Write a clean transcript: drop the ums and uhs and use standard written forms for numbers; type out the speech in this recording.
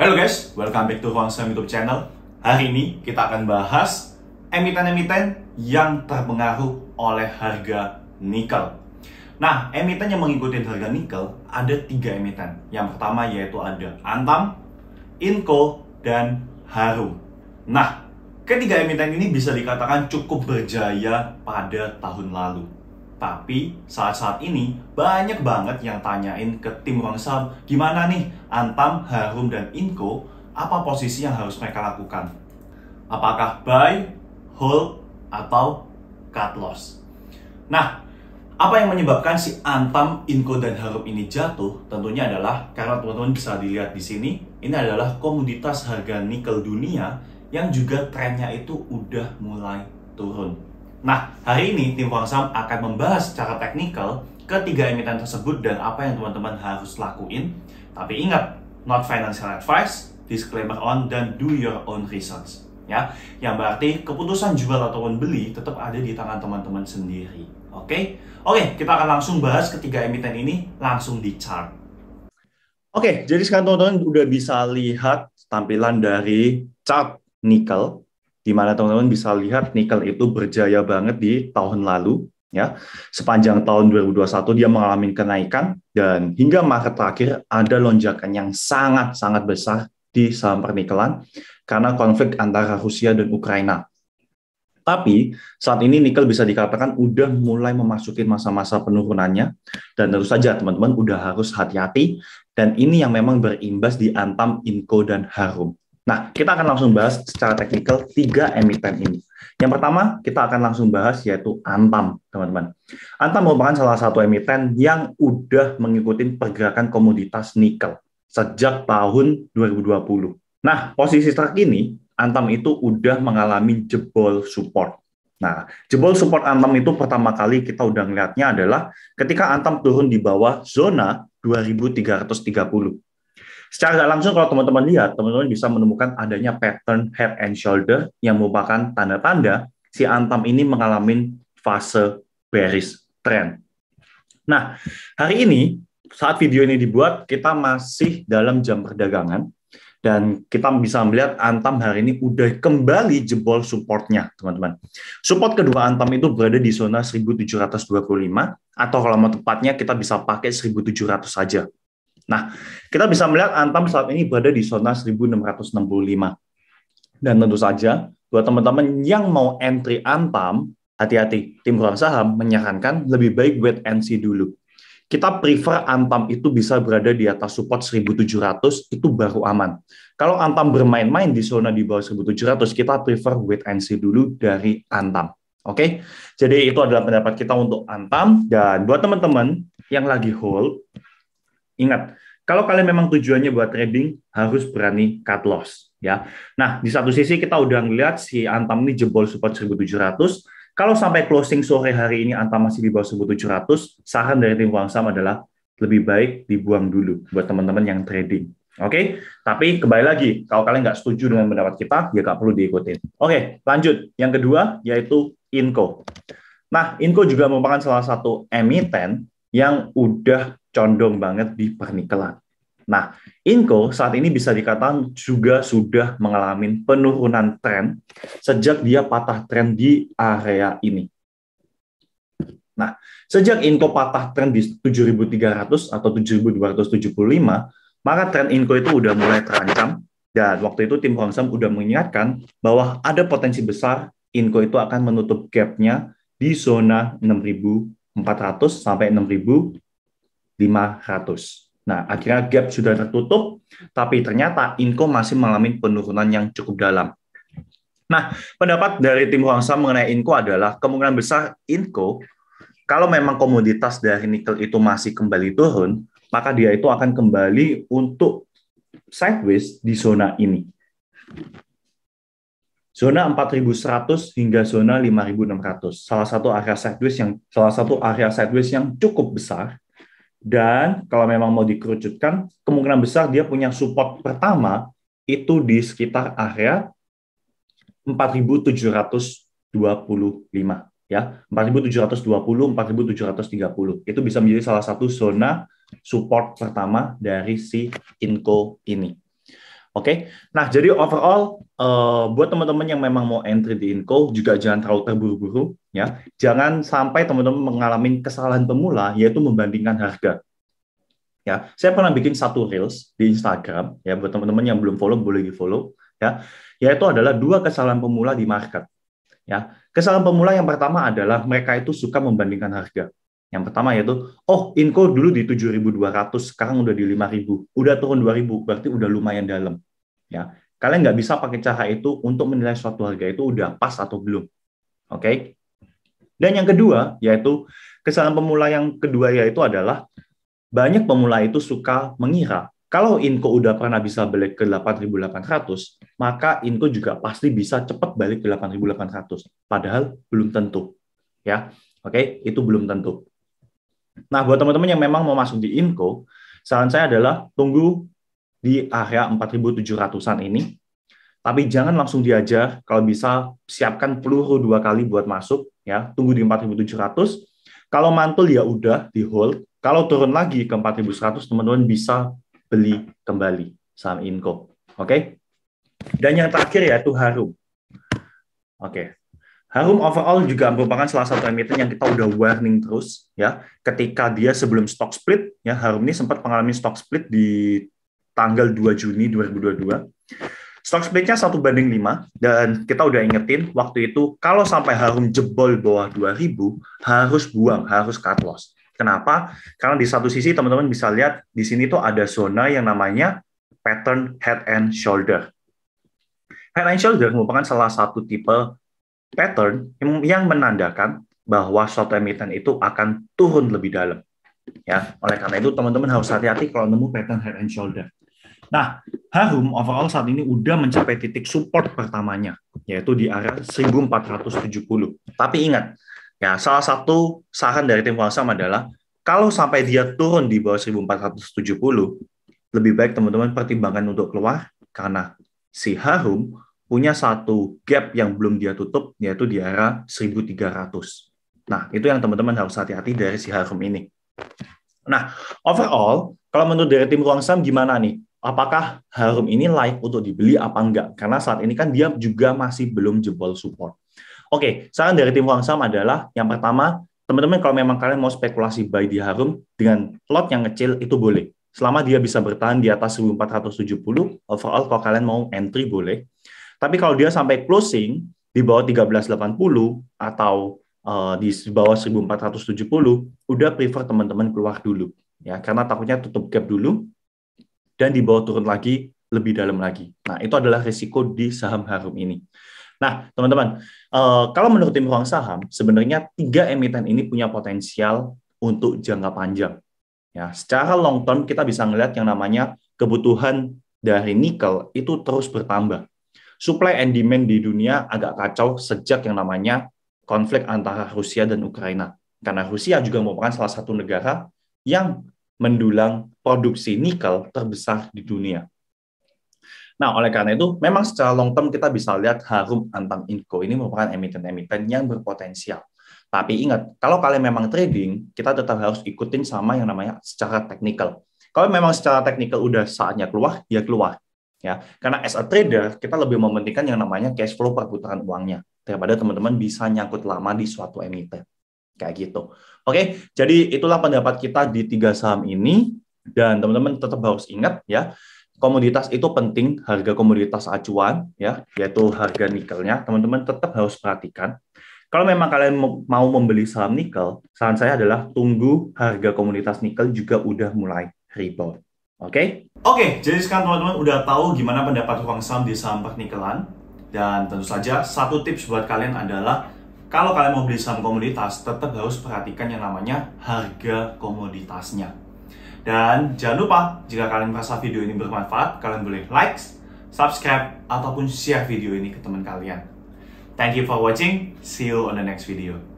Halo guys, welcome back to Huangsam YouTube channel. Hari ini kita akan bahas emiten-emiten yang terpengaruh oleh harga nikel. Nah, emiten yang mengikuti harga nikel ada 3 emiten. Yang pertama yaitu ada Antam, Inco, dan Harum. Nah, ketiga emiten ini bisa dikatakan cukup berjaya pada tahun lalu. Tapi saat-saat ini banyak banget yang tanyain ke tim Huangsam, gimana nih Antam, Harum, dan Inco, apa posisi yang harus mereka lakukan? Apakah buy, hold, atau cut loss? Nah, apa yang menyebabkan si Antam, Inco, dan Harum ini jatuh? Tentunya adalah karena teman-teman bisa dilihat di sini, ini adalah komoditas harga nikel dunia yang juga trennya itu udah mulai turun. Nah, hari ini tim Huangsam akan membahas secara teknikal ketiga emiten tersebut dan apa yang teman-teman harus lakuin. Tapi ingat, not financial advice, disclaimer on, dan do your own research. Ya, yang berarti keputusan jual ataupun beli tetap ada di tangan teman-teman sendiri. Oke, kita akan langsung bahas ketiga emiten ini langsung di chart. Oke, jadi sekarang teman-teman udah bisa lihat tampilan dari chart nikel, di mana teman-teman bisa lihat nikel itu berjaya banget di tahun lalu, ya. Sepanjang tahun 2021 dia mengalami kenaikan dan hingga Maret terakhir ada lonjakan yang sangat-sangat besar di saham pernikelan karena konflik antara Rusia dan Ukraina. Tapi saat ini nikel bisa dikatakan udah mulai memasuki masa-masa penurunannya dan tentu saja teman-teman udah harus hati-hati dan ini yang memang berimbas di Antam, Inco, dan Harum. Nah, kita akan langsung bahas secara teknikal 3 emiten ini. Yang pertama, kita akan langsung bahas yaitu Antam, teman-teman. Antam merupakan salah satu emiten yang udah mengikuti pergerakan komoditas nikel sejak tahun 2020. Nah, posisi terkini, Antam itu udah mengalami jebol support. Nah, jebol support Antam itu pertama kali kita udah ngeliatnya adalah ketika Antam turun di bawah zona 2330. Secara langsung kalau teman-teman lihat, teman-teman bisa menemukan adanya pattern head and shoulder yang merupakan tanda-tanda si Antam ini mengalami fase bearish trend. Nah, hari ini saat video ini dibuat, kita masih dalam jam perdagangan dan kita bisa melihat Antam hari ini udah kembali jebol supportnya, teman-teman. Support kedua Antam itu berada di zona 1725 atau kalau mau tepatnya kita bisa pakai 1700 saja. Nah, kita bisa melihat Antam saat ini berada di zona 1665. Dan tentu saja, buat teman-teman yang mau entry Antam, hati-hati, tim Huangsam menyarankan lebih baik wait and see dulu. Kita prefer Antam itu bisa berada di atas support 1700, itu baru aman. Kalau Antam bermain-main di zona di bawah 1700, kita prefer wait and see dulu dari Antam. Oke, jadi itu adalah pendapat kita untuk Antam. Dan buat teman-teman yang lagi hold, ingat, kalau kalian memang tujuannya buat trading, harus berani cut loss. Ya. Nah, di satu sisi kita udah ngeliat si Antam ini jebol support 1700. Kalau sampai closing sore hari ini Antam masih di bawah 1700, saran dari tim Huangsam adalah lebih baik dibuang dulu buat teman-teman yang trading. Oke, tapi kembali lagi, kalau kalian nggak setuju dengan pendapat kita, ya nggak perlu diikutin. Oke, lanjut. Yang kedua, yaitu Inco. Nah, Inco juga merupakan salah satu emiten yang udah condong banget di pernikelan. Nah, Inco saat ini bisa dikatakan juga sudah mengalami penurunan tren sejak dia patah tren di area ini. Nah, sejak Inco patah tren di 7.300 atau 7.275, maka tren Inco itu udah mulai terancam dan waktu itu tim Huangsam udah mengingatkan bahwa ada potensi besar Inco itu akan menutup gap-nya di zona 6.400 sampai 6.500. Nah, akhirnya gap sudah tertutup, tapi ternyata Inco masih mengalami penurunan yang cukup dalam. Nah, pendapat dari tim Huangsam mengenai Inco adalah kemungkinan besar Inco, kalau memang komoditas dari nikel itu masih kembali turun, maka dia itu akan kembali untuk sideways di zona ini. Zona 4.100 hingga zona 5.600. Salah satu area sideways yang cukup besar. Dan kalau memang mau dikerucutkan, kemungkinan besar dia punya support pertama itu di sekitar area 4.725 ya, 4.720, 4.730. Itu bisa menjadi salah satu zona support pertama dari si Inco ini. Oke, nah jadi overall buat teman-teman yang memang mau entry di Inco juga jangan terlalu terburu-buru ya. Jangan sampai teman-teman mengalami kesalahan pemula yaitu membandingkan harga. Ya, saya pernah bikin satu reels di Instagram ya buat teman-teman yang belum follow boleh di-follow ya. Yaitu adalah 2 kesalahan pemula di market. Ya, kesalahan pemula yang pertama adalah mereka itu suka membandingkan harga. Yang pertama yaitu, oh Inco dulu di 7.200, sekarang udah di 5.000, udah turun 2.000, berarti udah lumayan dalam. Ya, kalian nggak bisa pakai cara itu untuk menilai suatu harga itu udah pas atau belum. Oke? Dan yang kedua yaitu kesalahan pemula yang kedua yaitu adalah banyak pemula itu suka mengira kalau Inco udah pernah bisa balik ke 8.800, maka Inco juga pasti bisa cepat balik ke 8.800. Padahal belum tentu. Ya, oke, itu belum tentu. Nah, buat teman-teman yang memang mau masuk di Inco, saran saya adalah tunggu di area 4.700-an ini. Tapi jangan langsung diajar, kalau bisa siapkan peluru 2 kali buat masuk, ya. Tunggu di 4.700. Kalau mantul ya udah di hold. Kalau turun lagi ke 4.100, teman-teman bisa beli kembali saham Inco. Oke? Dan yang terakhir yaitu Harum. Oke. Harum overall juga merupakan salah satu emiten yang kita udah warning terus ya. Ketika dia sebelum stock split ya, Harum ini sempat mengalami stock split di tanggal 2 Juni 2022. Stock splitnya 1:5 dan kita udah ingetin waktu itu kalau sampai Harum jebol bawah 2.000 harus buang, harus cut loss. Kenapa? Karena di satu sisi teman-teman bisa lihat di sini tuh ada zona yang namanya pattern head and shoulder. Head and shoulder merupakan salah satu tipe pattern yang menandakan bahwa suatu emiten itu akan turun lebih dalam. Ya, oleh karena itu teman-teman harus hati-hati kalau nemu pattern head and shoulder. Nah, Harum overall saat ini udah mencapai titik support pertamanya, yaitu di area 1470. Tapi ingat, ya, salah satu saran dari tim Walsam adalah kalau sampai dia turun di bawah 1470, lebih baik teman-teman pertimbangkan untuk keluar karena si Harum punya satu gap yang belum dia tutup yaitu di area 1300. Nah, itu yang teman-teman harus hati-hati dari si Harum ini. Nah, overall, kalau menurut dari tim Ruang Saham gimana nih? Apakah Harum ini layak untuk dibeli apa enggak? Karena saat ini kan dia juga masih belum jebol support. Oke, saran dari tim Ruang Saham adalah yang pertama, teman-teman kalau memang kalian mau spekulasi buy di Harum dengan lot yang kecil itu boleh. Selama dia bisa bertahan di atas 1470, overall kalau kalian mau entry boleh. Tapi kalau dia sampai closing di bawah 1380 atau di bawah 1470, udah prefer teman-teman keluar dulu. Ya, karena takutnya tutup gap dulu dan di bawah turun lagi lebih dalam lagi. Nah, itu adalah risiko di saham Harum ini. Nah, teman-teman, kalau menurut tim Ruang Saham, sebenarnya 3 emiten ini punya potensial untuk jangka panjang. Ya, secara long term kita bisa melihat yang namanya kebutuhan dari nikel itu terus bertambah. Supply and demand di dunia agak kacau sejak yang namanya konflik antara Rusia dan Ukraina. Karena Rusia juga merupakan salah satu negara yang mendulang produksi nikel terbesar di dunia. Nah, oleh karena itu, memang secara long term kita bisa lihat Harum Antang Inco ini merupakan emiten-emiten yang berpotensial. Tapi ingat, kalau kalian memang trading, kita tetap harus ikutin sama yang namanya secara teknikal. Kalau memang secara teknikal udah saatnya keluar, ya keluar. Ya, karena as a trader, kita lebih mementingkan yang namanya cash flow perputaran uangnya daripada teman-teman bisa nyangkut lama di suatu emiten. Kayak gitu. Oke, jadi itulah pendapat kita di 3 saham ini. Dan teman-teman tetap harus ingat ya, komoditas itu penting, harga komoditas acuan ya, yaitu harga nikelnya. Teman-teman tetap harus perhatikan. Kalau memang kalian mau membeli saham nikel, saran saya adalah tunggu harga komoditas nikel juga udah mulai rebound. Oke? Oke, jadi sekarang teman-teman udah tahu gimana pendapat Ruang Saham di saham pernikelan. Dan tentu saja satu tips buat kalian adalah kalau kalian mau beli saham komoditas, tetap harus perhatikan yang namanya harga komoditasnya. Dan jangan lupa, jika kalian merasa video ini bermanfaat, kalian boleh like, subscribe, ataupun share video ini ke teman kalian. Thank you for watching. See you on the next video.